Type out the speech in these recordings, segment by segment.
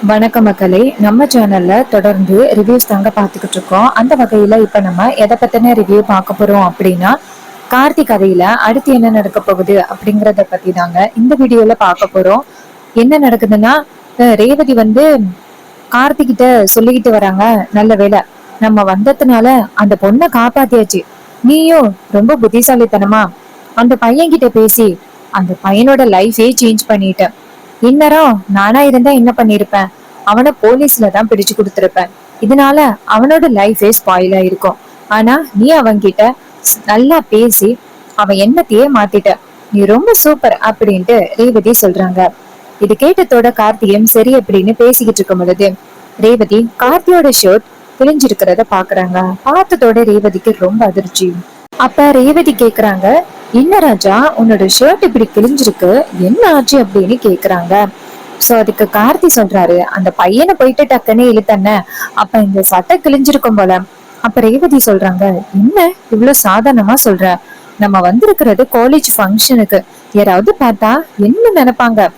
வணக்க மக்களே, நம்ம சேனல்ல தொடர்ந்து ரிவ்யூஸ் தாங்க பார்த்துக்கிட்டு இருக்கோம். அந்த வகையில இப்ப நம்ம எதை பத்தின ரிவ்யூ பார்க்க போறோம் அப்படின்னா, கார்த்தி கதையில அடுத்து என்ன நடக்க போகுது அப்படிங்கறத பத்தி தாங்க இந்த வீடியோல பார்க்க போறோம். என்ன நடக்குதுன்னா, ரேவதி வந்து கார்த்தி கிட்ட சொல்லிக்கிட்டு வராங்க. நல்ல வேளை நம்ம வந்ததுனால அந்த பொண்ணை காப்பாத்தியாச்சு. நீயும் ரொம்ப புத்திசாலித்தனமா அந்த பையன் கிட்ட பேசி அந்த பையனோட லைஃபே சேஞ்ச் பண்ணிட்ட. இந்நேரம் நானா இருந்தா என்ன பண்ணிருப்பேன்? அவனை போலீஸ்ல தான் பிடிச்சு கொடுத்திருப்பேன். இதனால அவனோட லைஃபே ஸ்பாயில் ஆயிருக்கும். ஆனா நீ அவன்கிட்ட நல்லா பேசி அவன் எண்ணத்தையே மாத்திட்ட. நீ ரொம்ப சூப்பர் அப்படின்ட்டு ரேவதி சொல்றாங்க. இது கேட்டதோட கார்த்தியும் சரி அப்படின்னு பேசிக்கிட்டு இருக்கும் பொழுது ரேவதி கார்த்தியோட ஷர்ட் கிழிஞ்சிருக்கிறத பாக்குறாங்க. பார்த்ததோட ரேவதிக்கு ரொம்ப அதிர்ச்சி. அப்ப ரேவதி கேக்குறாங்க, என்ன ராஜா உன்னோட ஷர்ட் இப்படி கிழிஞ்சிருக்கு, என்ன ஆச்சு அப்படின்னு கேக்குறாங்க. சோ அதுக்கு கார்த்தி சொல்றாரு, அந்த பையனை போயிட்டு டக்குன்னு இழுத்தன்ன, அப்ப இந்த சட்டை கிழிஞ்சிருக்கும் போல. அப்ப ரேவதி சொல்றாங்க, என்ன இவ்வளவு சாதாரணமா சொல்ற? நம்ம வந்திருக்கிறது காலேஜ் ஃபங்க்ஷனுக்கு, யாராவது பார்த்தா என்ன நினைப்பாங்க?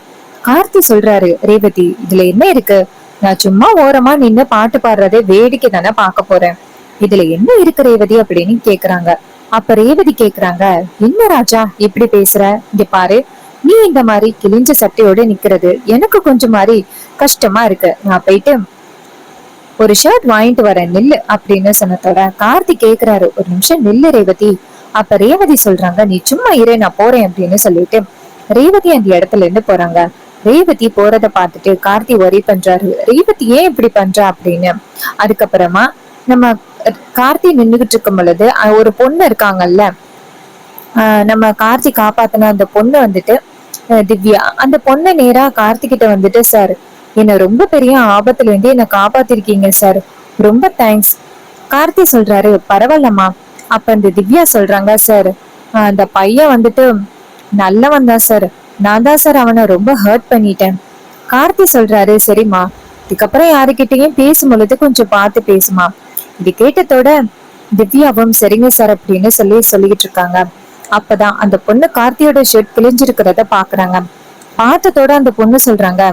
கார்த்தி சொல்றாரு, ரேவதி இதுல என்ன இருக்கு? நான் சும்மா ஓரமா நின்னு பாட்டு பாடுறதை வேடிக்கை தானே பார்க்க போறேன். இதுல என்ன இருக்கு ரேவதி அப்படின்னு கேக்குறாங்க. அப்ப ரேவதி கேக்குறாங்க, என்ன ராஜா இப்படி பேசுற? இங்க பாரு, நீ இந்த மாதிரி கிழிஞ்ச சட்டையோட நிக்கிறது எனக்கு கொஞ்சம் மாதிரி கஷ்டமா இருக்கு. நான் போயிட்டு ஒரு ஷர்ட் வாங்கிட்டு வரேன் நில்லு அப்படின்னு சொன்னதோட கார்த்தி கேக்குறாரு, ஒரு நிமிஷம் நில்லு ரேவதி. அப்ப ரேவதி சொல்றாங்க, நீ சும்மா இரு நான் போறேன் அப்படின்னு சொல்லிட்டு ரேவதி அந்த இடத்துல இருந்து போறாங்க. ரேவதி போறத பார்த்துட்டு கார்த்தி ஒரி பண்றாரு, ரேவதி ஏன் இப்படி பண்றா அப்படின்னு. அதுக்கப்புறமா நம்ம கார்த்தி நின்றுகிட்டு இருக்கும் பொழுது ஒரு பொண்ணு இருக்காங்கல்ல, நம்ம கார்த்தி காப்பாத்தின அந்த பொண்ணு வந்துட்டு திவ்யா, அந்த பொண்ணு நேரா கார்த்திகிட்ட வந்துட்டு, சார் என்ன ரொம்ப பெரிய ஆபத்துல இருந்து என்ன காப்பாத்திருக்கீங்க சார், ரொம்ப தேங்க்ஸ். கார்த்தி சொல்றாரு, பரவாயில்லம்மா. அப்ப இந்த திவ்யா சொல்றாங்க, சார் அந்த பையன் வந்துட்டு நல்லவன் தான் சார், நான் தான் சார் அவனை ரொம்ப ஹர்ட் பண்ணிட்டேன். கார்த்தி சொல்றாரு, சரிம்மா இதுக்கப்புறம் யாருக்கிட்டையும் பேசும் பொழுது கொஞ்சம் பார்த்து பேசுமா. இது கேட்டதோட திவ்யாவும் சரிங்க சார் அப்படின்னு சொல்லிக்கிட்டு இருக்காங்க. அப்பதான் அந்த பொண்ணு கார்த்தியோட ஷர்ட் கிழிஞ்சிருக்கிறத பாக்குறாங்க. பார்த்ததோட அந்த பொண்ணு சொல்றாங்க,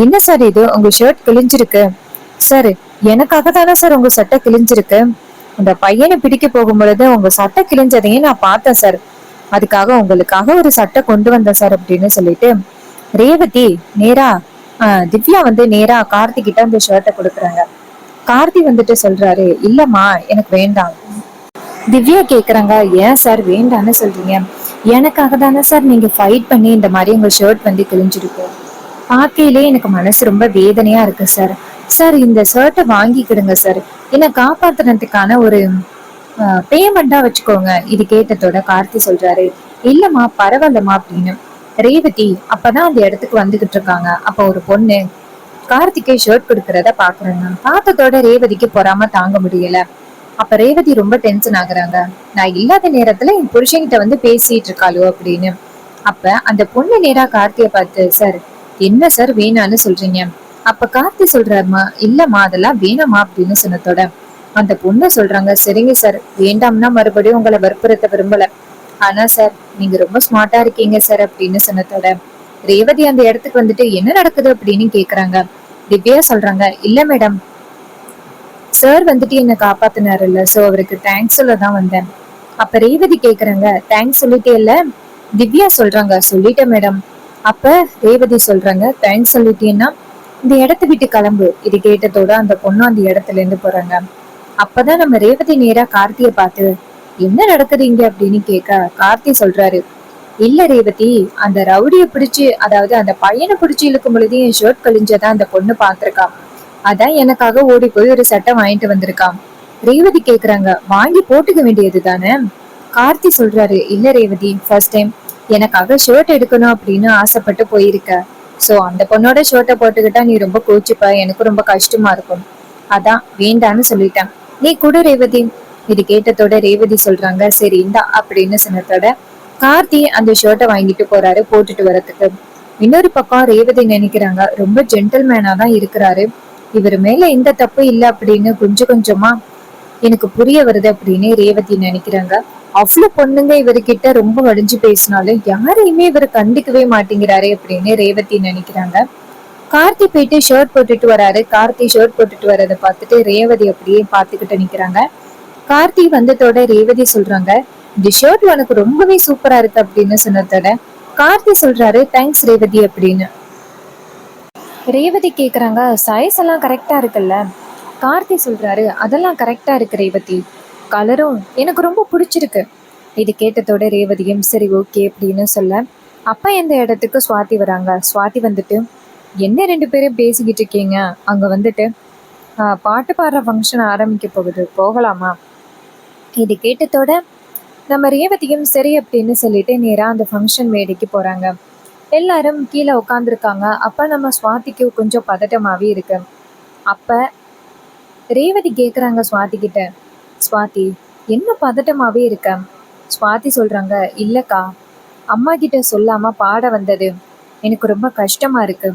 என்ன சார் இது உங்க ஷர்ட் கிழிஞ்சிருக்கு? சார் எனக்காக தானே சார் உங்க சட்டை கிழிஞ்சிருக்கு. அந்த பையனை பிடிக்க போகும் பொழுது உங்க சட்டை கிழிஞ்சதையும் நான் பார்த்தேன் சார், அதுக்காக உங்களுக்காக ஒரு சட்டை கொண்டு வந்தேன் சார் அப்படின்னு சொல்லிட்டு ரேவதி நேரா திவ்யா வந்து நேரா கார்த்தி கிட்ட அந்த ஷர்ட்டை கொடுக்குறாங்க. கார்த்தி வந்துட்டு சொல்றாரு, இல்லம்மா எனக்கு வேண்டாம். திவ்யா கேக்குறாங்க, ஏன் சார் வேண்டான்னு சொல்றீங்க? எனக்காக தானே சார் நீங்க ஃபைட் பண்ணி இந்த மாதிரி உங்க ஷர்ட் வந்து கிழிஞ்சிருக்கு. பார்க்கையிலே எனக்கு மனசு ரொம்ப வேதனையா இருக்கு சார். சார் இந்த ஷர்ட்டை வாங்கிக்கிடுங்க சார், என்னை காப்பாத்துறதுக்கான ஒரு பேமெண்டா வச்சுக்கோங்க. இது கேட்டதோட கார்த்தி சொல்றாரு, இல்லம்மா பரவாயில்லம்மா அப்படின்னு. ரேவதி அப்பதான் அந்த இடத்துக்கு வந்துகிட்டு இருக்காங்க. அப்ப ஒரு பொண்ணு கார்த்திகை ஷர்ட் கொடுக்கறத பாக்குறாங்க. பார்த்ததோட ரேவதிக்கு பொறாம தாங்க முடியல. அப்ப ரேவதி ரொம்ப டென்ஷன் ஆகுறாங்க. நான் இல்லாத நேரத்துல என் புருஷன்கிட்ட வந்து பேசிட்டு இருக்காளோ அப்படின்னு. அப்ப அந்த பொண்ணு நேரா கார்த்திய பார்த்து, சார் என்ன சார் வேணான்னு சொல்றீங்க? அப்ப கார்த்தி சொல்றாருமா, இல்லம்மா அதெல்லாம் வேணாமா அப்படின்னு சொன்னதோட அந்த பொண்ணு சொல்றாங்க, சரிங்க சார் வேண்டாம்னா மறுபடியும் உங்களை வற்புறுத்த விரும்பல, ஆனா சார் நீங்க ரொம்ப ஸ்மார்ட்டா இருக்கீங்க சார் அப்படின்னு சொன்னதோட ரேவதி அந்த இடத்துக்கு வந்துட்டு என்ன நடக்குது அப்படின்னு கேக்குறாங்க. திவ்யா சொல்றாங்க, இல்ல மேடம், சார் வந்துட்டு என்ன காப்பாத்தினாருல்ல, சோ அவருக்கு தேங்க்ஸ் சொல்லதான் வந்தேன். அப்ப ரேவதி கேக்குறாங்க, தேங்க்ஸ் சொல்லிட்டே இல்ல? திவ்யா சொல்றாங்க, சொல்லிட்டேன் மேடம். அப்ப ரேவதி சொல்றாங்க, தேங்க்ஸ் சொல்லிட்டேன்னா இந்த இடத்த விட்டு கிளம்பு. இது கேட்டதோட அந்த பொண்ணு அந்த இடத்துல இருந்து போறாங்க. அப்பதான் நம்ம ரேவதி நேரா கார்த்திய பார்த்து, என்ன நடக்குது இங்க அப்படின்னு கேட்க கார்த்தி சொல்றாரு, இல்ல ரேவதி, அந்த ரவுடிய பிடிச்சு, அதாவது அந்த பையனை பிடிச்சு இழுக்கும் பொழுது என் ஷர்ட் கழிஞ்சதான் அந்த பொண்ணு பாத்திருக்கா, அதான் எனக்காக ஓடி போய் ஒரு சட்டை வாங்கிட்டு வந்திருக்கான். ரேவதி கேக்குறாங்க, வாங்கி போட்டுக்க வேண்டியது தானே? கார்த்தி சொல்றாரு, இல்ல ரேவதி, ஃபர்ஸ்ட் டைம் எனக்காக ஷர்ட் எடுக்கணும் அப்படின்னு ஆசைப்பட்டு போயிருக்க. சோ அந்த பொண்ணோட ஷர்ட்டை போட்டுக்கிட்டா நீ ரொம்ப கோச்சுப்ப, எனக்கு ரொம்ப கஷ்டமா இருக்கும், அதான் வேண்டான்னு சொல்லிட்டேன். நீ கூட ரேவதி. இது கேட்டதோட ரேவதி சொல்றாங்க, சரி இந்தா அப்படின்னு சொன்னதோட கார்த்தி அந்த ஷர்ட்டை வாங்கிட்டு போறாரு போட்டுட்டு வரதுக்கு. இன்னொரு பக்கம் ரேவதி நினைக்கிறாங்க, ரொம்ப ஜென்டில்மேனா தான் இருக்கிறாரு, இவர் மேல எந்த தப்பு இல்ல அப்படின்னு கொஞ்சம் கொஞ்சமா எனக்கு புரிய வருது அப்படின்னு ரேவதி நினைக்கிறாங்க. அவ்வளவு பொண்ணுங்க இவர்கிட்ட ரொம்ப வடிஞ்சு பேசினாலும் யாரையுமே இவர் கண்டுக்கவே மாட்டேங்கிறாரு அப்படின்னு ரேவதி நினைக்கிறாங்க. கார்த்தி போயிட்டு ஷர்ட் போட்டுட்டு வராரு. கார்த்தி ஷர்ட் போட்டுட்டு வர்றதை பார்த்துட்டு ரேவதி அப்படியே பார்த்துக்கிட்டு நிக்கிறாங்க. கார்த்தி வந்ததோட ரேவதி சொல்றாங்க, இந்த ஷர்ட் உனக்கு ரொம்பவே சூப்பரா இருக்கு அப்படின்னு சொன்னதோட கார்த்தி சொல்றாரு, தேங்க்ஸ் ரேவதி அப்படின்னு. ரேவதி கேக்குறாங்க, சைஸ் எல்லாம் கரெக்டா இருக்குல்ல? கார்த்தி சொல்றாரு, அதெல்லாம் கரெக்டா இருக்கு ரேவதி, கலரும் எனக்கு ரொம்ப பிடிச்சிருக்கு. இது கேட்டதோட ரேவதியும் சரி ஓகே அப்படின்னு சொல்ல, அப்பா எந்த இடத்துக்கு சுவாதி வராங்க. சுவாதி வந்துட்டு, என்ன ரெண்டு பேரும் பேசிக்கிட்டு இருக்கீங்க? அங்க வந்துட்டு பாட்டு பாடுற ஃபங்க்ஷன் ஆரம்பிக்க போகுது, போகலாமா? இது கேட்டதோட நம்ம ரேவதியும் சரி அப்படின்னு சொல்லிட்டு நேரா அந்த ஃபங்க்ஷன் மேடைக்கு போறாங்க. எல்லாரும் கீழே உட்காந்துருக்காங்க. அப்ப நம்ம சுவாதிக்கு கொஞ்சம் பதட்டமாவே இருக்கு. அப்ப ரேவதி கேக்குறாங்க சுவாதி கிட்ட, சுவாதி என்ன பதட்டமாவே இருக்க? சுவாதி சொல்றாங்க, இல்லக்கா, அம்மா கிட்ட சொல்லாம பாட வந்தது எனக்கு ரொம்ப கஷ்டமா இருக்கு.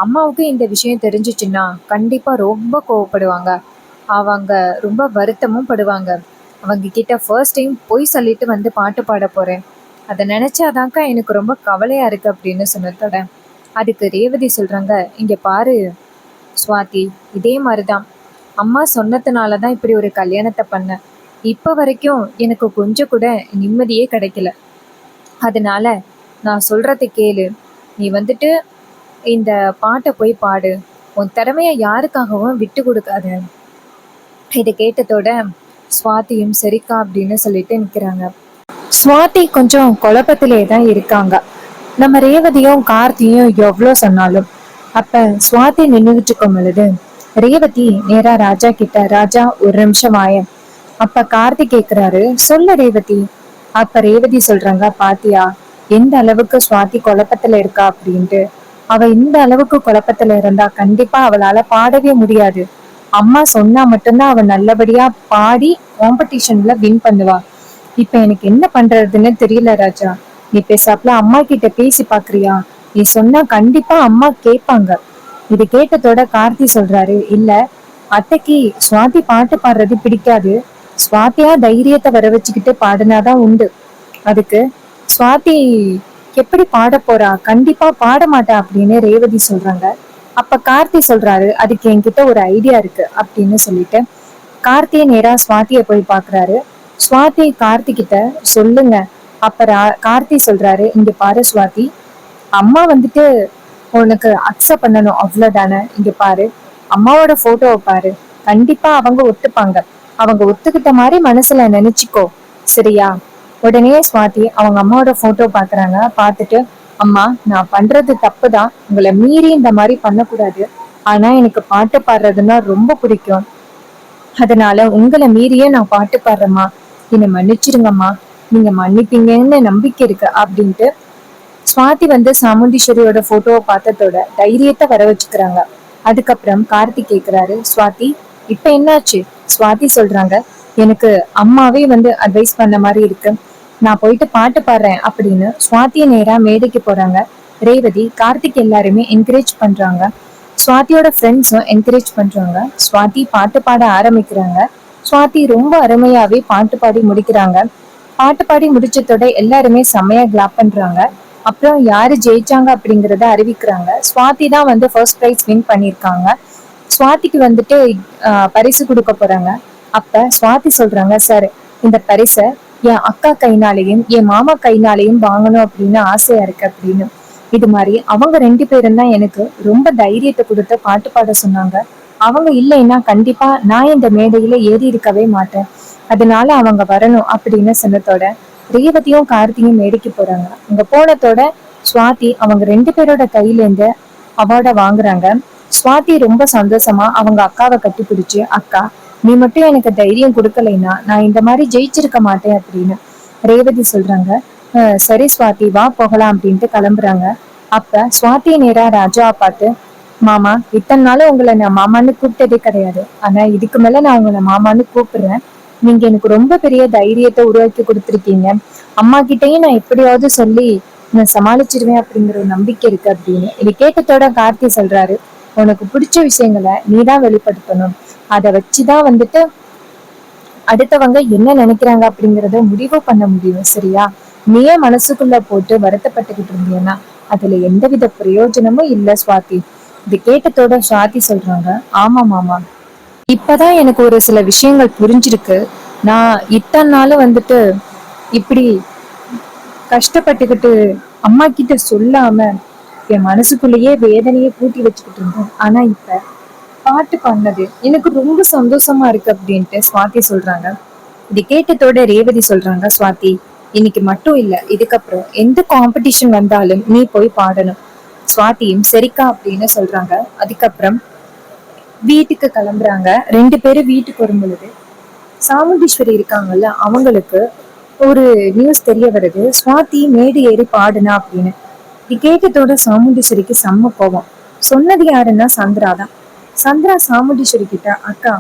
அம்மாவுக்கு இந்த விஷயம் தெரிஞ்சிச்சுன்னா கண்டிப்பா ரொம்ப கோவப்படுவாங்க. அவங்க ரொம்ப வருத்தமும் படுவாங்க. அவங்க கிட்ட ஃபர்ஸ்ட் டைம் பொய் சொல்லிட்டு வந்து பாட்டு பாட போறேன். அதை நினைச்சாதாக்கா எனக்கு ரொம்ப கவலையா இருக்கு அப்படின்னு சொன்னதோட அதுக்கு ரேவதி சொல்றாங்க, இங்க பாரு சுவாதி, இதே மாதிரிதான் அம்மா சொன்னதுனாலதான் இப்படி ஒரு கல்யாணத்தை பண்ண. இப்ப வரைக்கும் எனக்கு கொஞ்சம் கூட நிம்மதியே கிடைக்கல. அதனால நான் சொல்றதை கேளு. நீ வந்துட்டு இந்த பாட்டை போய் பாடு. உன் திறமைய யாருக்காகவும் விட்டு கொடுக்காத. இதை கேட்டதோட சுவாதியும் சரிக்கா அப்படின்னு சொல்லிட்டு நிக்கிறாங்க. சுவாதி கொஞ்சம் குழப்பத்திலே தான் இருக்காங்க. நம்ம ரேவதியும் கார்த்தியும் எவ்வளோ சொன்னாலும். அப்ப சுவாதி நின்றுகிட்டு இருக்கும் பொழுது ரேவதி நேரா ராஜா கிட்ட, ராஜா ஒரு நிமிஷம் ஆய. அப்ப கார்த்தி கேக்குறாரு, சொல்ல ரேவதி. அப்ப ரேவதி சொல்றாங்க, பாத்தியா எந்த அளவுக்கு சுவாதி குழப்பத்துல இருக்கா அப்படின்ட்டு. அவ இந்த அளவுக்கு குழப்பத்துல இருந்தா கண்டிப்பா அவளால பாடவே முடியாது. அம்மா சொன்னா மட்டும்தான் அவ நல்லபடியா பாடி காம்படிஷன்ல வின் பண்ணுவா. இப்ப எனக்கு என்ன பண்றதுன்னு தெரியல ராஜா. நீ பேசாப்ல அம்மா கிட்ட பேசி பாக்குறியா? நீ சொன்னா கண்டிப்பா அம்மா கேட்பாங்க. இது கேட்டதோட கார்த்தி சொல்றாரு, இல்ல அத்தைக்கு சுவாதி பாட்டு பாடுறது பிடிக்காது. சுவாதியா தைரியத்தை வர வச்சுக்கிட்டு பாடினாதான் உண்டு. அதுக்கு சுவாதி எப்படி பாட போறா? கண்டிப்பா பாட மாட்டா அப்படின்னு ரேவதி சொல்றாங்க. அப்ப கார்த்தி சொல்றாரு, அதுக்கு என்கிட்ட ஒரு ஐடியா இருக்கு அப்படின்னு சொல்லிட்டு கார்த்தியை நேரா சுவாதிய போய் பாக்குறாரு. சுவாதி கார்த்தி கிட்ட, சொல்லுங்க. அப்ப கார்த்தி சொல்றாரு, இங்க பாரு சுவாதி, அம்மா வந்துட்டு உனக்கு அக்செப்ட் பண்ணணும் அவ்வளவுதானே. இங்க பாரு, அம்மாவோட போட்டோவை பாரு, கண்டிப்பா அவங்க ஒத்துப்பாங்க. அவங்க ஒத்துக்கிட்ட மாதிரி மனசுல நினைச்சுக்கோ, சரியா? உடனே சுவாதி அவங்க அம்மாவோட போட்டோ பாக்குறாங்க. பார்த்துட்டு, அம்மா நான் பண்றது தப்புதான், உங்களை மீறி இந்த மாதிரி பண்ணக்கூடாது. ஆனா எனக்கு பாட்டு பாடுறதுன்னா ரொம்ப பிடிக்கும். அதனால உங்களை மீறியே நான் பாட்டு பாடுறேம்மா, என்னை மன்னிச்சிருங்கம்மா, நீங்க மன்னிப்பீங்கன்னு நம்பிக்கை இருக்கு அப்படின்ட்டு சுவாதி வந்து சாமுண்டீஸ்வரியோட போட்டோவை பார்த்ததோட தைரியத்தை வர வச்சுக்கிறாங்க. அதுக்கப்புறம் கார்த்திக் கேக்குறாரு, சுவாதி இப்ப என்னாச்சு? சுவாதி சொல்றாங்க, எனக்கு அம்மாவே வந்து அட்வைஸ் பண்ண மாதிரி இருக்கு, நான் போயிட்டு பாட்டு பாடுறேன் அப்படின்னு சுவாதியை நேரா மேடைக்கு போறாங்க. ரேவதி கார்த்திக் எல்லாருமே என்கரேஜ் பண்றாங்க. சுவாதியோட ஃப்ரெண்ட்ஸும் என்கரேஜ் பண்றாங்க. சுவாதி பாட்டு பாட ஆரம்பிக்கிறாங்க. சுவாதி ரொம்ப அருமையாவே பாட்டு பாடி முடிக்கிறாங்க. பாட்டு பாடி முடிச்சதோட எல்லாருமே செம்மையா கிளாப் பண்றாங்க. அப்புறம் யாரு ஜெயிச்சாங்க அப்படிங்கறத அறிவிக்கிறாங்க. சுவாதி தான் வந்து ஃபர்ஸ்ட் பிரைஸ் வின் பண்ணிருக்காங்க. சுவாதிக்கு வந்துட்டு பரிசு கொடுக்க போறாங்க. அப்ப சுவாதி சொல்றாங்க, சார் இந்த பரிசை என் அக்கா கைனாலையும் என் மாமா கைனாலையும் வாங்கணும் அப்படின்னு ஆசையா இருக்கு அப்படின்னு. இது மாதிரி அவங்க ரெண்டு பேரும் தான் எனக்கு ரொம்ப தைரியத்தை கொடுத்து பாட்டு பாட சொன்னாங்க. அவங்க இல்லைன்னா கண்டிப்பா நான் இந்த மேடையில ஏறி இருக்கவே மாட்டேன். அதனால அவங்க வரணும் அப்படின்னு சொன்னதோட ரேவதியும் கார்த்தியும் மேடைக்கு போறாங்க. அங்க போனதோட சுவாதி அவங்க ரெண்டு பேரோட கையில இருந்து அவார்டை வாங்குறாங்க. சுவாதி ரொம்ப சந்தோஷமா அவங்க அக்காவை கட்டி பிடிச்சு, அக்கா நீ மட்டும் எனக்கு தைரியம் கொடுக்கலைன்னா நான் இந்த மாதிரி ஜெயிச்சிருக்க மாட்டேன் அப்படின்னு ரேவதி சொல்றாங்க. சரி சுவாதி வா போகலாம் அப்படின்ட்டு கிளம்புறாங்க. அப்ப சுவாதி நேரா ராஜாவை பார்த்து, மாமா இத்தனை நாளும் உங்களை நான் மாமான்னு கூப்பிட்டதே கிடையாது, ஆனா இதுக்கு மேல நான் உங்களை மாமான்னு கூப்பிடுறேன். நீங்க எனக்கு ரொம்ப பெரிய தைரியத்தை உருவாக்கி கொடுத்துருக்கீங்க. அம்மா கிட்டையும் நான் எப்படியாவது சொல்லி நான் சமாளிச்சிருவேன் அப்படிங்கிற ஒரு நம்பிக்கை இருக்கு அப்படின்னு. இது கேட்டதோட கார்த்தி சொல்றாரு, உனக்கு பிடிச்ச விஷயங்களை நீதான் வெளிப்படுத்தணும். அதை வச்சுதான் வந்துட்டு அடுத்தவங்க என்ன நினைக்கிறாங்க அப்படிங்கறத முடிவு பண்ண முடியும், சரியா? நீயே மனசுக்குள்ள போட்டு வருத்தப்பட்டுக்கிட்டு இருந்தீங்கன்னா அதுல எந்தவித பிரயோஜனமும் இல்ல சுவாதி. இது கேட்டதோட சுவாதி சொல்றாங்க, ஆமா மாமா, இப்பதான் எனக்கு ஒரு சில விஷயங்கள் புரிஞ்சிருக்கு. நான் இத்தனை நாளும் வந்துட்டு இப்படி கஷ்டப்பட்டுக்கிட்டு அம்மா கிட்ட சொல்லாம என் மனசுக்குள்ளேயே வேதனையே பூட்டி வச்சுக்கிட்டு இருந்தேன். ஆனா இப்ப பாட்டு பாடினது எனக்கு ரொம்ப சந்தோஷமா இருக்கு அப்படின்ட்டு சுவாதி சொல்றாங்க. இது கேட்டதோட ரேவதி சொல்றாங்க, சுவாதி, இன்னைக்கு மட்டும் இல்ல, இதுக்கப்புறம் எந்த காம்படிஷன் வந்தாலும் நீ போய் பாடணும். சுவாதியும் சரிக்கா அப்படின்னு சொல்றாங்க. அதுக்கப்புறம் வீட்டுக்கு கிளம்புறாங்க. ரெண்டு பேரும் வீட்டுக்கு வரும் பொழுது சாமுண்டீஸ்வரி இருக்காங்கல்ல, அவங்களுக்கு ஒரு நியூஸ் தெரிய வருது, சுவாதி மேடு ஏறி பாடுனா அப்படின்னு. இது கேட்டதோட சாமுண்டீஸ்வரிக்கு செம்ம கோபம். சொன்னது யாருன்னா சந்திரா தான். சந்திரா சாமுண்டீஸ்வரி கிட்ட, அக்கா,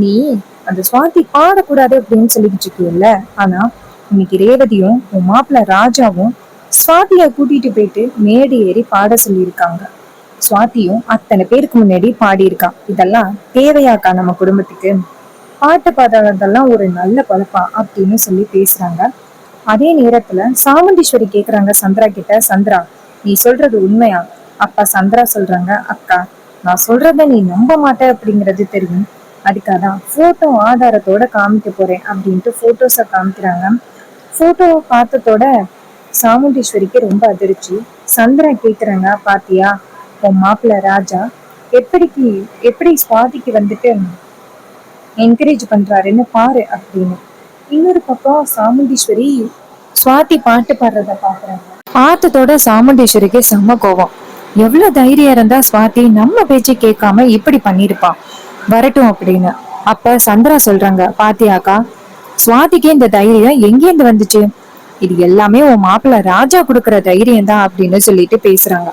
நீ அந்த சுவாதி பாடக்கூடாது அப்படின்னு சொல்லிக்கிட்டு இருக்கியல்ல, ஆனா இன்னைக்கு ரேவதியும் உன் மாப்பிள்ள ராஜாவும் சுவாதிய கூட்டிட்டு போயிட்டு மேடு ஏறி பாட சொல்லியிருக்காங்க. சுவாதியும் அத்தனை பேருக்கு முன்னாடி பாடியிருக்கா. இதெல்லாம் தேவையாக்கா நம்ம குடும்பத்துக்கு? பாட்டு பாடுறதெல்லாம் ஒரு நல்ல பழப்பா அப்படின்னு சொல்லி பேசுறாங்க. அதே நேரத்துல சாமுண்டீஸ்வரி கேக்குறாங்க சந்திரா கிட்ட, சந்திரா, நீ சொல்றது உண்மையா? அப்பா சந்திரா சொல்றாங்க, அக்கா, நான் சொல்றத நீ நம்ப மாட்ட அப்படிங்கிறது தெரியும், அதுக்காதான் போட்டோ ஆதாரத்தோட காமிக்க போறேன் அப்படின்ட்டு போட்டோஸ காமிக்கிறாங்க. போட்டோவை பார்த்ததோட சாமுண்டீஸ்வரிக்கு ரொம்ப அதிர்ச்சி. சந்திரா கேக்குறாங்க, பாத்தியா உன் மாப்பிள்ள ராஜா எப்படிக்கு எப்படி சுவாதிக்கு வந்துட்டு என்கரேஜ் பண்றாருன்னு பாரு அப்படின்னு. இன்னொரு பக்கம் சாமுண்டீஸ்வரி சுவாதி பாட்டு பாடுறத பாக்குறாங்க. பார்த்ததோட சாமுண்டீஸ்வரிக்கு செம்ம கோவம். எவ்வளவு தைரியம் இருந்தா சுவாதி நம்ம பேச்சு கேட்காம இப்படி பண்ணிருப்பா, வரட்டும் அப்படின்னு. அப்ப சந்திரா சொல்றாங்க, பாத்தியாக்கா, சுவாதிக்கு இந்த தைரியம் எங்கேருந்து வந்துச்சு? இது எல்லாமே உன் மாப்பிள்ள ராஜா கொடுக்கற தைரியம் தான் அப்படின்னு சொல்லிட்டு பேசுறாங்க.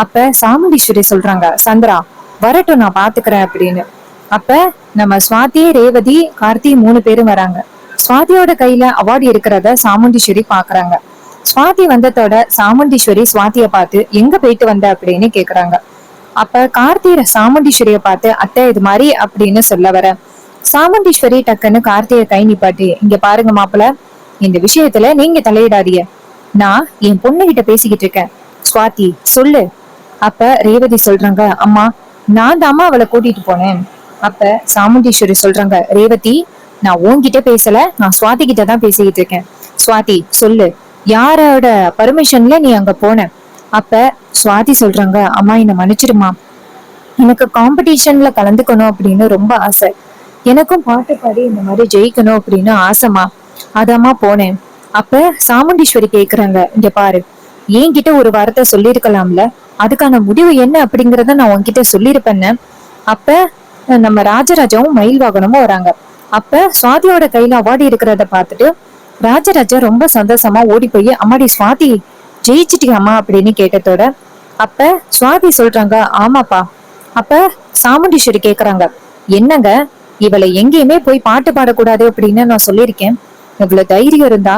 அப்ப சாமுண்டீஸ்வரி சொல்றாங்க, சந்திரா வரட்டும், நான் பாத்துக்கிறேன் அப்படின்னு. அப்ப நம்ம சுவாதி, ரேவதி, கார்த்தி 3 பேரும் வராங்க. சுவாதியோட கையில அவார்டு இருக்கிறத சாமுண்டீஸ்வரி பாக்குறாங்க. சுவாதி வந்ததோட சாமுண்டீஸ்வரி சுவாதிய பார்த்து, எங்க போயிட்டு வந்த அப்படின்னு கேக்குறாங்க. அப்ப கார்த்திய சாமுண்டீஸ்வரிய பார்த்து, அத்தை இது மாதிரி அப்படின்னு சொல்ல வர, சாமுண்டீஸ்வரி டக்குன்னு கார்த்திய கை நிப்பாட்டி, இங்க பாருங்க மாப்பிள்ள, இந்த விஷயத்துல நீங்க தலையிடாதீங்க, நான் என் பொண்ணு கிட்ட பேசிக்கிட்டு இருக்கேன், சுவாதி சொல்லு. அப்ப ரேவதி சொல்றாங்க, அம்மா, நான் தான் அம்மா அவளை கூட்டிட்டு போனேன். அப்ப சாமுண்டீஸ்வரி சொல்றாங்க, ரேவதி, நான் உன்கிட்ட பேசல, நான் சுவாதி கிட்ட தான் பேசிக்கிட்டு இருக்கேன். சுவாதி சொல்லு, யாரோட பர்மிஷன்ல நீ அங்க போன? அப்ப சுவாதி சொல்றாங்க, அம்மா என்ன மன்னிச்சிடுமா, எனக்கு காம்படிஷன்ல கலந்துக்கணும் அப்படின்னு ரொம்ப ஆசை, எனக்கும் பாட்டு பாடி இந்த மாதிரி ஜெயிக்கணும் அப்படின்னு ஆசைமா, அதாம்மா போனேன். அப்ப சாமுண்டீஸ்வரி கேக்குறாங்க, இங்க பாரு, என்கிட்ட ஒரு வார்த்தை சொல்லிருக்கலாம்ல, அதுக்கான முடிவு என்ன அப்படிங்கறத நான் உன்கிட்ட சொல்லிருப்பேன்னு. அப்ப நம்ம ராஜராஜாவும் மயில் வாகனமும் வராங்க. அப்ப சுவாதியோட கையில அவார்டு இருக்கிறத பார்த்துட்டு ராஜராஜா ரொம்ப சந்தோஷமா ஓடி போய், அம்மாடி சுவாதி ஜெயிச்சிட்டியாமா அப்படின்னு கேட்டதோட அப்ப சுவாதி சொல்றாங்க, ஆமாப்பா. அப்ப சாமுண்டீஸ்வரி கேக்குறாங்க, என்னங்க, இவளை எங்கேயுமே போய் பாட்டு பாடக்கூடாது அப்படின்னு நான் சொல்லியிருக்கேன், இவ்வளவு தைரியம் இருந்தா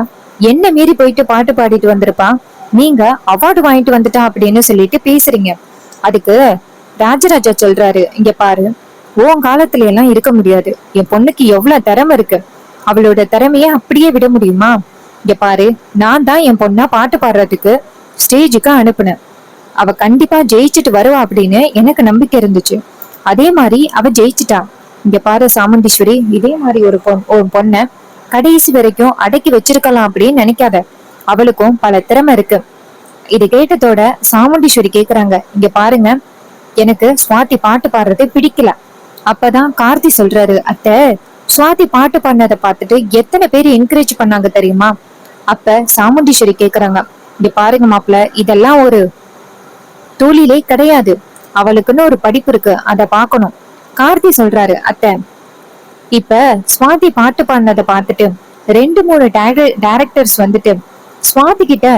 என்ன மீறி போயிட்டு பாட்டு பாடிட்டு வந்திருப்பா, நீங்க அவார்டு வாங்கிட்டு வந்துட்டா அப்படின்னு சொல்லிட்டு பேசுறீங்க. அதுக்கு ராஜராஜா சொல்றாரு, இங்க பாரு, உன் காலத்துல எல்லாம் இருக்க முடியாது, என் பொண்ணுக்கு எவ்வளவு திறமை இருக்கு, அவளோட திறமைய அப்படியே விட முடியுமா? இங்க பாரு, நான் தான் என் பொண்ணா பாட்டு பாடுறதுக்கு ஸ்டேஜுக்கு அனுப்புனேன், அவ கண்டிப்பா ஜெயிச்சுட்டு வருவா அப்படின்னு எனக்கு நம்பிக்கை இருந்துச்சு, அதே மாதிரி அவ ஜெயிச்சுட்டா. இங்க பாரு சாமுண்டீஸ்வரி, இதே மாதிரி ஒரு பொண்ண கடைசி வரைக்கும் அடக்கி வச்சிருக்கலாம் அப்படின்னு நினைக்காத, அவளுக்கும் பல திறமை இருக்கு. இது கேட்டதோட சாமுண்டீஸ்வரி கேக்குறாங்க, இங்க பாருங்க, எனக்கு சுவாதி பாட்டு பாடுறது பிடிக்கல. அப்பதான் கார்த்தி சொல்றாரு, அத்தை, சுவாதி பாட்டு பாடினதை பார்த்துட்டு எத்தனை பேர் என்கரேஜ் பண்ணாங்க தெரியுமா? அப்ப சாமுண்டீஸ்வரி கேக்குறாங்க, இங்க பாருங்க மாப்பிள்ள, இதெல்லாம் ஒரு தொழிலே கிடையாது, அவளுக்குன்னு ஒரு படிப்பு இருக்கு, அத பாக்கணும். கார்த்தி சொல்றாரு, அத்தை, இப்ப சுவாதி பாட்டு பாடினதை பார்த்துட்டு 2-3 டைரக்டர்ஸ் வந்துட்டு சுவாதி கிட்ட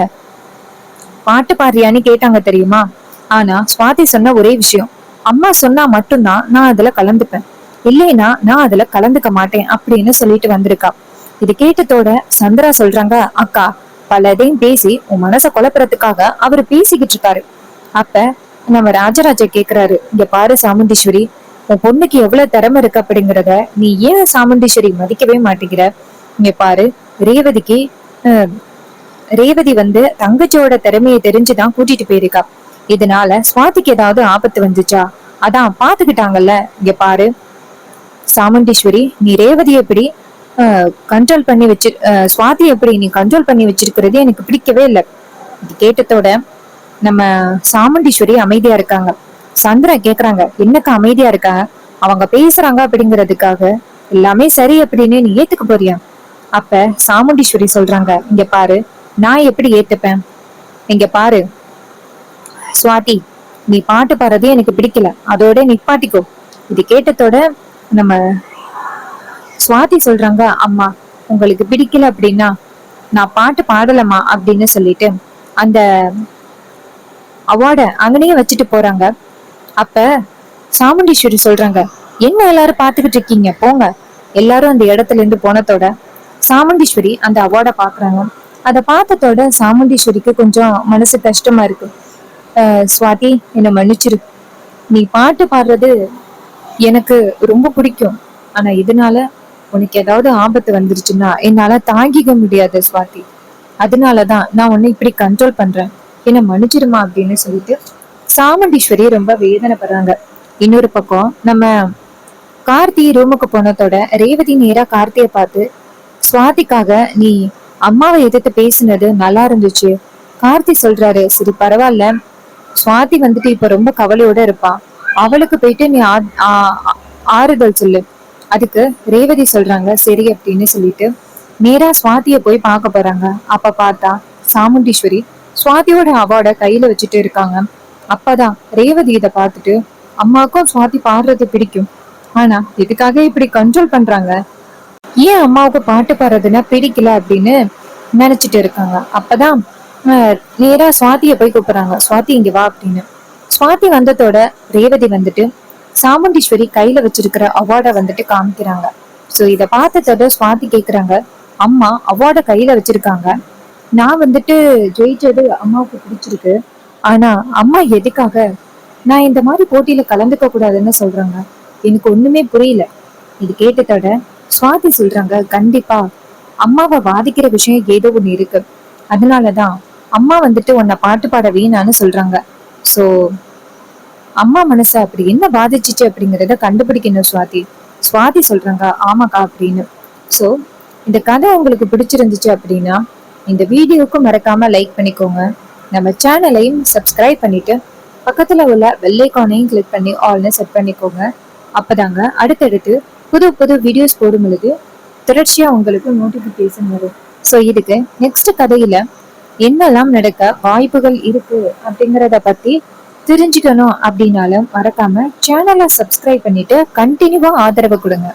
பாட்டு பாடுறியான்னு கேட்டாங்க தெரியுமா? ஆனா சுவாதி சொன்ன ஒரே விஷயம், அம்மா சொன்னா மட்டும்தான் நான் அதுல கலந்துப்பேன், இல்லைன்னா நான் அதுல கலந்துக்க மாட்டேன் அப்படின்னு சொல்லிட்டு வந்திருக்கா. இது கேட்டதோட சந்திரா சொல்றாங்க, அக்கா, பலதையும் பேசி உன் மனசை குழப்பறதுக்காக அவரு பேசிக்கிட்டு இருக்காரு. அப்ப நம்ம ராஜராஜா கேக்குறாரு, இங்க பாரு சாமுண்டீஸ்வரி, உன் பொண்ணுக்கு எவ்வளவு திறமை இருக்கு அப்படிங்கறத நீ ஏன் சாமுண்டீஸ்வரி மதிக்கவே மாட்டேங்கிற? இங்க பாரு, ரேவதிக்கு ரேவதி வந்து தங்கச்சியோட திறமையை தெரிஞ்சுதான் கூட்டிட்டு போயிருக்கா, இதனால சுவாதிக்கு ஏதாவது ஆபத்து வந்துச்சா? அதான் பாத்துக்கிட்டாங்கல்ல. இங்க பாரு சாமுண்டீஸ்வரி, நீ ரேவதி எப்படி கண்ட்ரோல் பண்ணி வச்சு சுவாதி எப்படி நீ கண்ட்ரோல் பண்ணி வச்சிருக்கிறது எனக்கு பிடிக்கவே இல்லை. இது கேட்டதோட நம்ம சாமுண்டீஸ்வரி அமைதியா இருக்காங்க. சந்திரா கேக்குறாங்க, என்னக்கா அமைதியா இருக்காங்க? அவங்க பேசுறாங்க அப்படிங்கறதுக்காக எல்லாமே சரி அப்படின்னு நீ ஏத்துக்க போறியா? அப்ப சாமுண்டீஸ்வரி சொல்றாங்க, இங்க பாரு நான் எப்படி ஏத்துப்பேன்? இங்க பாரு சுவாதி, நீ பாட்டு பாடுறதே எனக்கு பிடிக்கல, அதோட நிப்பாட்டிக்கோ. இது கேட்டதோட நம்ம சுவாதி சொல்றாங்க, அம்மா உங்களுக்கு பிடிக்கல அப்படின்னா நான் பாட்டு பாடலமா அப்படின்னு சொல்லிட்டு அந்த அவார்ட அங்கனையே வச்சுட்டு போறாங்க. அப்ப சாமுண்டீஸ்வரி சொல்றாங்க, என்ன எல்லாரும் பாத்துக்கிட்டு இருக்கீங்க, போங்க. எல்லாரும் அந்த இடத்துல இருந்து போனதோட சாமுண்டீஸ்வரி அந்த அவார்ட பாக்குறாங்க. அத பார்த்ததோட சாமுண்டீஸ்வரிக்கு கொஞ்சம் மனசு கஷ்டமா இருக்கு. சுவாதி, என்ன மன்னிச்சிரு. நீ பாட்டு பாடுறது எனக்கு ரொம்ப பிடிக்கும். ஆனா இதனால உனக்கு ஏதாவது ஆபத்து வந்துருச்சுன்னா என்னால தாங்கிக்க முடியாது சுவாதி. அதனாலதான் நான் உன்னை இப்படி கண்ட்ரோல் பண்றேன். என்ன மன்னிச்சிருமா அப்படின்னு சொல்லிட்டு சாமுண்டீஸ்வரி ரொம்ப வேதனைப்படுறாங்க. இன்னொரு பக்கம் நம்ம கார்த்தி ரூமுக்கு போனதோட ரேவதி நேரா கார்த்திய பார்த்து, சுவாதிக்காக நீ அம்மாவை எதிர்த்து பேசினது நல்லா இருந்துச்சு. கார்த்தி சொல்றாரு, சரி பரவாயில்ல, சுவாதி வந்துட்டு இப்ப ரொம்ப கவலையோட இருப்பா, அவளுக்கு போயிட்டு நீ ஆறுதல் சொல்லு. அதுக்கு ரேவதி சொல்றாங்க சரி அப்படின்னு சொல்லிட்டு நேரா சுவாதிய போய் பார்க்க போறாங்க. அப்ப பார்த்தா சாமுண்டீஸ்வரி சுவாதியோட அவார்ட கையில வச்சுட்டு இருக்காங்க. அப்பதான் ரேவதி இத பார்த்துட்டு, அம்மாவுக்கும் சுவாதி பாடுறது பிடிக்கும், ஆனா இதுக்காக இப்படி கண்ட்ரோல் பண்றாங்க, ஏன் அம்மாவுக்கு பாட்டு பாடுறதுன்னா பிடிக்கல அப்படின்னு நினைச்சிட்டு இருக்காங்க. அப்பதான் நேரா சுவாதிய போய் கூப்பிடுறாங்க, சுவாதி இங்க வா அப்படின்னு. சுவாதி வந்ததோட ரேவதி வந்துட்டு சாமுண்டீஸ்வரி கையில வச்சிருக்கிற அவார்ட வந்துட்டு காமிக்கிறாங்க. சோ இத பார்த்ததோட சுவாதி கேக்குறாங்க, அம்மா அவார்ட கையில வச்சிருக்காங்க, நான் வந்துட்டு ஜெயிச்சது அம்மாவுக்கு பிடிச்சிருக்கு, ஆனா அம்மா எதுக்காக நான் இந்த மாதிரி போட்டியில கலந்துக்க கூடாதுன்னு சொல்றாங்க? எனக்கு ஒண்ணுமே புரியல. இது கேட்டதோட சுவாதி சொல்றாங்க, கண்டிப்பா அம்மாவை பாதிக்கிற விஷயம் ஏதோ ஒண்ணு இருக்கு, அதனாலதான் அம்மா வந்துட்டு உன்னை பாட்டு பாட வீணான்னு சொல்றாங்க. சோ அம்மா மனச அப்படி என்ன பாதிச்சுச்சு அப்படிங்கறத கண்டுபிடிக்கணும் சுவாதி. சுவாதி சொல்றாங்க, ஆமாக்கா அப்படின்னு. சோ இந்த கதை உங்களுக்கு பிடிச்சிருந்துச்சு அப்படின்னா இந்த வீடியோவுக்கு மறக்காம லைக் பண்ணிக்கோங்க. நம்ம சேனலையும் சப்ஸ்கிரைப் பண்ணிட்டு பக்கத்துல உள்ள பெல் ஐகானையும் கிளிக் பண்ணி ஆல்னு செட் பண்ணிக்கோங்க. அப்பதாங்க அடுத்தடுத்து புது புது வீடியோஸ் போடும் பொழுது தொடர்ச்சியா உங்களுக்கு நோட்டிபிகேஷன் வரும். ஸோ இதுக்கு நெக்ஸ்ட் கதையில என்னெல்லாம் நடக்க வாய்ப்புகள் இருக்கு அப்படிங்கிறத பத்தி தெரிஞ்சுக்கணும் அப்படின்னாலும் மறக்காம சேனலை சப்ஸ்கிரைப் பண்ணிட்டு கண்டினியூவா ஆதரவு கொடுங்க.